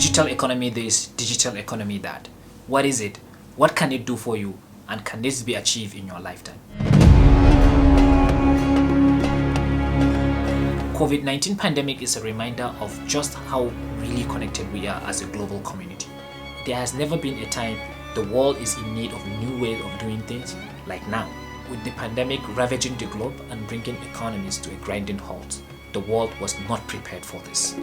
Digital economy this, digital economy that. What is it? What can it do for you? And can this be achieved in your lifetime? COVID-19 pandemic is a reminder of just how really connected we are as a global community. There has never been a time the world is in need of new ways of doing things like now. With the pandemic ravaging the globe and bringing economies to a grinding halt, the world was not prepared for this.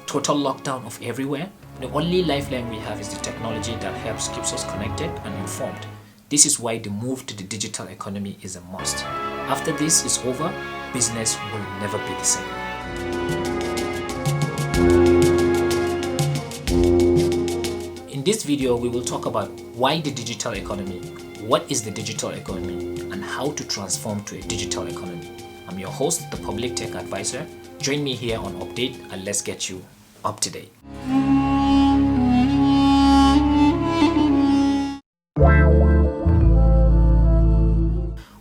Total lockdown of everywhere. The only lifeline we have is the technology that helps keeps us connected and informed. This is why the move to the digital economy is a must. After this is over, business will never be the same. In this video, we will talk about why the digital economy, what is the digital economy, and how to transform to a digital economy. I'm your host, the Public Tech Advisor. Join me here on Update and let's get you up to date.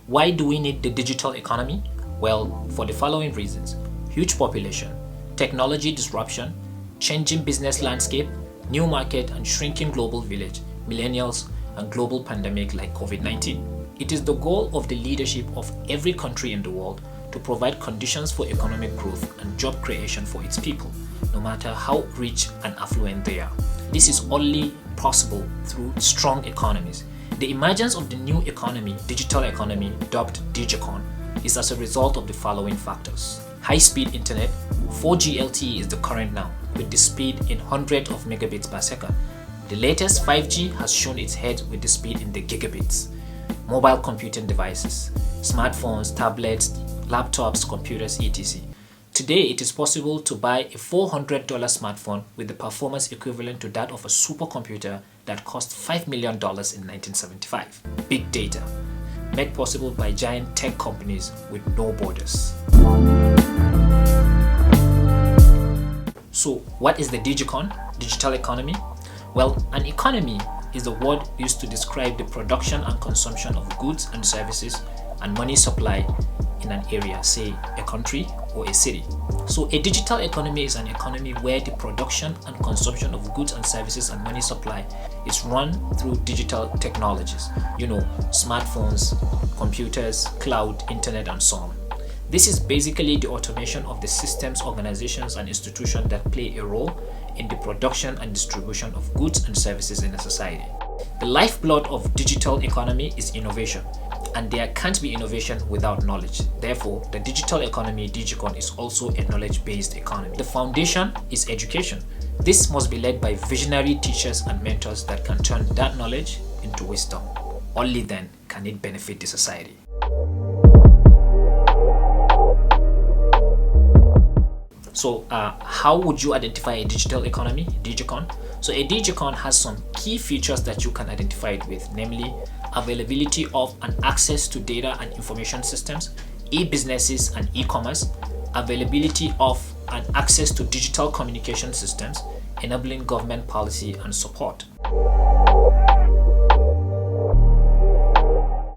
Why do we need the digital economy? Well, for the following reasons: huge population, technology disruption, changing business landscape, new market and shrinking global village, millennials, and global pandemic like COVID-19. It is the goal of the leadership of every country in the world to provide conditions for economic growth and job creation for its people, no matter how rich and affluent they are. This is only possible through strong economies. The emergence of the new economy, digital economy, dubbed Dig-Econ, is as a result of the following factors. High-speed internet, 4G LTE is the current now, with the speed in hundreds of megabits per second. The latest 5G has shown its head with the speed in the gigabits. Mobile computing devices, smartphones, tablets, laptops, computers, etc. Today, it is possible to buy a $400 smartphone with the performance equivalent to that of a supercomputer that cost $5 million in 1975. Big data, made possible by giant tech companies with no borders. So, what is the Dig-Econ, digital economy? Well, an economy is the word used to describe the production and consumption of goods and services and money supply in an area, say a country or a city. So a digital economy is an economy where the production and consumption of goods and services and money supply is run through digital technologies. Smartphones, computers, cloud, internet, and so on. This is basically the automation of the systems, organizations, and institutions that play a role in the production and distribution of goods and services in a society. The lifeblood of digital economy is innovation, and there can't be innovation without knowledge. Therefore, the digital economy, Dig-Econ, is also a knowledge-based economy. The foundation is education. This must be led by visionary teachers and mentors that can turn that knowledge into wisdom. Only then can it benefit the society. So how would you identify a digital economy, Dig-Econ? So a Dig-Econ has some key features that you can identify it with, namely availability of and access to data and information systems, e-businesses and e-commerce, availability of and access to digital communication systems, enabling government policy and support.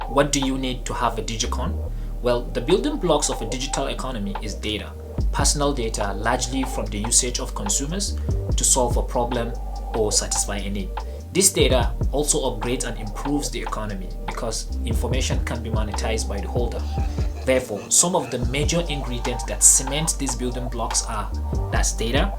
What do you need to have a Dig-Econ? Well, the building blocks of a digital economy is data. Personal data, largely from the usage of consumers to solve a problem or satisfy a need. This data also upgrades and improves the economy because information can be monetized by the holder. Therefore, some of the major ingredients that cement these building blocks are data,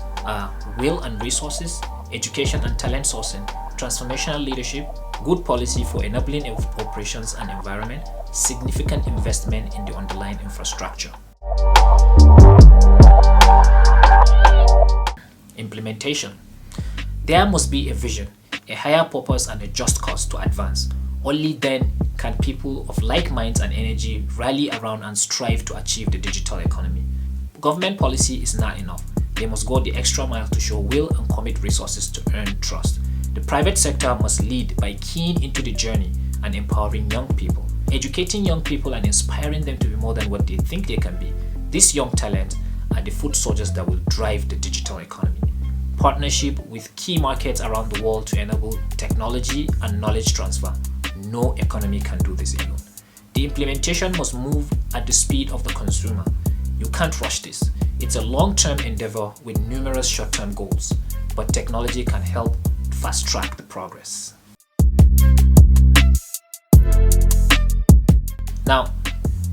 will and resources, education and talent sourcing, transformational leadership, good policy for enabling of operations and environment, significant investment in the underlying infrastructure. Implementation. There must be a vision, a higher purpose, and a just cause to advance. Only then can people of like minds and energy rally around and strive to achieve the digital economy. Government policy is not enough. They must go the extra mile to show will and commit resources to earn trust. The private sector must lead by keying into the journey and empowering young people, educating young people and inspiring them to be more than what they think they can be. These young talents are the foot soldiers that will drive the digital economy. Partnership with key markets around the world to enable technology and knowledge transfer. No economy can do this alone. The implementation must move at the speed of the consumer. You can't rush this. It's a long-term endeavor with numerous short-term goals, but technology can help fast-track the progress. Now,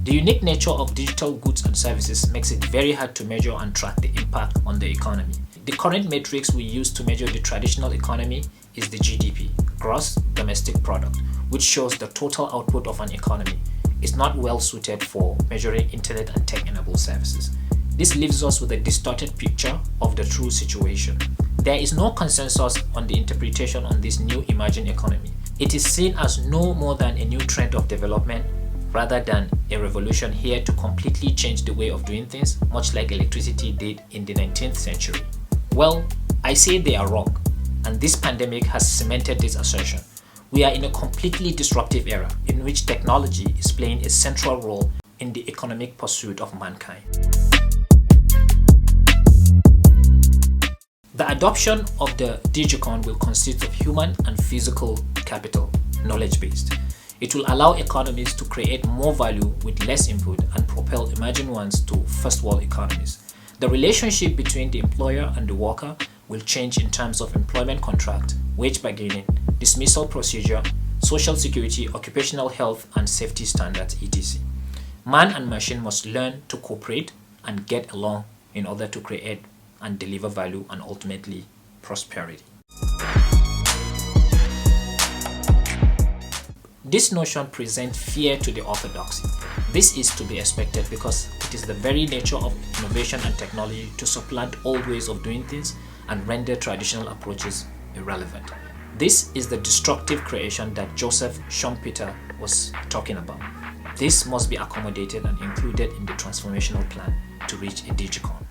the unique nature of digital goods and services makes it very hard to measure and track the impact on the economy. The current metrics we use to measure the traditional economy is the GDP, Gross Domestic Product, which shows the total output of an economy. It's not well suited for measuring internet and tech-enabled services. This leaves us with a distorted picture of the true situation. There is no consensus on the interpretation on this new emerging economy. It is seen as no more than a new trend of development rather than a revolution here to completely change the way of doing things, much like electricity did in the 19th century. Well, I say they are wrong, and this pandemic has cemented this assertion. We are in a completely disruptive era in which technology is playing a central role in the economic pursuit of mankind. The adoption of the Dig-Econ will consist of human and physical capital, knowledge-based. It will allow economies to create more value with less input and propel emerging ones to first-world economies. The relationship between the employer and the worker will change in terms of employment contract, wage bargaining, dismissal procedure, social security, occupational health and safety standards, etc. Man and machine must learn to cooperate and get along in order to create and deliver value and ultimately prosperity. This notion presents fear to the orthodoxy. This is to be expected because it is the very nature of innovation and technology to supplant old ways of doing things and render traditional approaches irrelevant. This is the destructive creation that Joseph Schumpeter was talking about. This must be accommodated and included in the transformational plan to reach a Dig-Econ.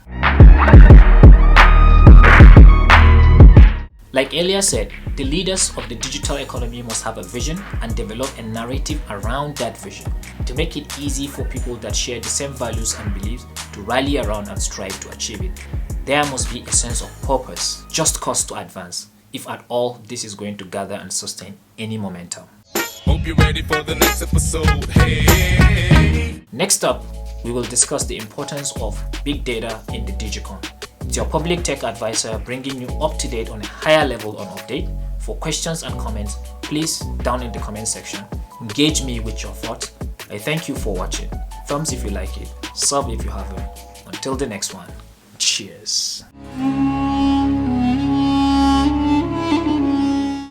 Like earlier said, the leaders of the digital economy must have a vision and develop a narrative around that vision to make it easy for people that share the same values and beliefs to rally around and strive to achieve it. There must be a sense of purpose, just cause to advance, if at all this is going to gather and sustain any momentum. Hope you're ready for the next episode. Hey. Next up, we will discuss the importance of big data in the Dig-Econ. It's your public tech advisor bringing you up to date on a higher level on update. For questions and comments, please down in the comment section, engage me with your thoughts. I thank you for watching. Thumbs if you like it, sub if you haven't. Until the next one, cheers.